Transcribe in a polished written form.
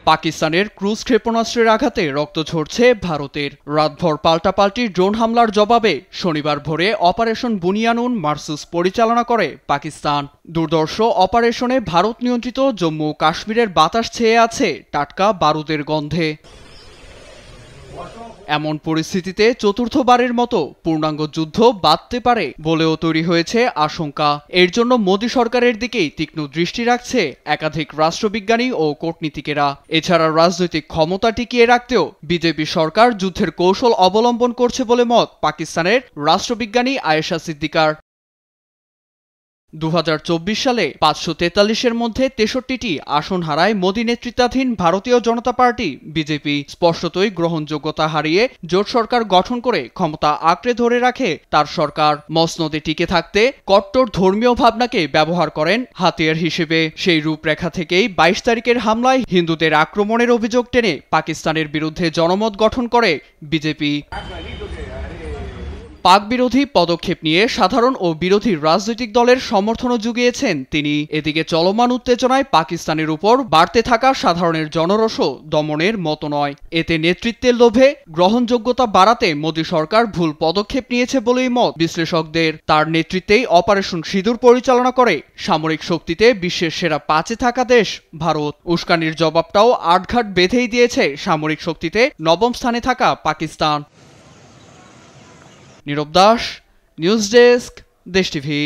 পাকিস্তানের ক্রুজ ক্ষেপণাস্ত্রের আঘাতে রক্ত ঝরছে ভারতের। রাতভর পাল্টাপাল্টি ড্রোন হামলার জবাবে শনিবার ভোরে অপারেশন বুনিয়ানুন মারসুস পরিচালনা করে পাকিস্তান। দুর্ধর্ষ অপারেশনে ভারত নিয়ন্ত্রিত জম্মু কাশ্মীরের বাতাস ছেয়ে আছে টাটকা বারুদের গন্ধে। এমন পরিস্থিতিতে চতুর্থবারের মতো পূর্ণাঙ্গ যুদ্ধ বাধতে পারে বলেও তৈরি হয়েছে আশঙ্কা। এর জন্য মোদী সরকারের দিকেই তীক্ষ্ণ দৃষ্টি রাখছে একাধিক রাষ্ট্রবিজ্ঞানী ও কূটনীতিকেরা। এছাড়া রাজনৈতিক ক্ষমতা টিকিয়ে রাখতেও বিজেপি সরকার যুদ্ধের কৌশল অবলম্বন করছে বলে মত পাকিস্তানের রাষ্ট্রবিজ্ঞানী আয়েশা সিদ্দিকার। 2024 সালে 543-এর মধ্যে 63টি আসন হারায় মোদী নেতৃত্বাধীন ভারতীয় জনতা পার্টি বিজেপি। স্পষ্টতই গ্রহণযোগ্যতা হারিয়ে জোট সরকার গঠন করে ক্ষমতা আঁকড়ে ধরে রাখে তার সরকার। মসনদে টিকে থাকতে কট্টর ধর্মীয় ভাবনাকে ব্যবহার করেন হাতিয়ার হিসেবে। সেই রূপরেখা থেকেই 22 তারিখের হামলায় হিন্দুদের আক্রমণের অভিযোগ টেনে পাকিস্তানের বিরুদ্ধে জনমত গঠন করে বিজেপি। পাক বিরোধী পদক্ষেপ নিয়ে সাধারণ ও বিরোধী রাজনৈতিক দলের সমর্থনও জুগিয়েছেন তিনি। এদিকে চলমান উত্তেজনায় পাকিস্তানের উপর বাড়তে থাকা সাধারণের জনরোষও দমনের মতো নয়। এতে নেতৃত্বের লোভে গ্রহণযোগ্যতা বাড়াতে মোদী সরকার ভুল পদক্ষেপ নিয়েছে বলেই মত বিশ্লেষকদের। তার নেতৃত্বেই অপারেশন সিঁদুর পরিচালনা করে সামরিক শক্তিতে বিশ্বের সেরা 5-এ থাকা দেশ ভারত। উস্কানির জবাবটাও আটঘাট বেঁধেই দিয়েছে সামরিক শক্তিতে 9ম স্থানে থাকা পাকিস্তান। নীরব দাস, নিউজ ডেস্ক, দেশ টিভি।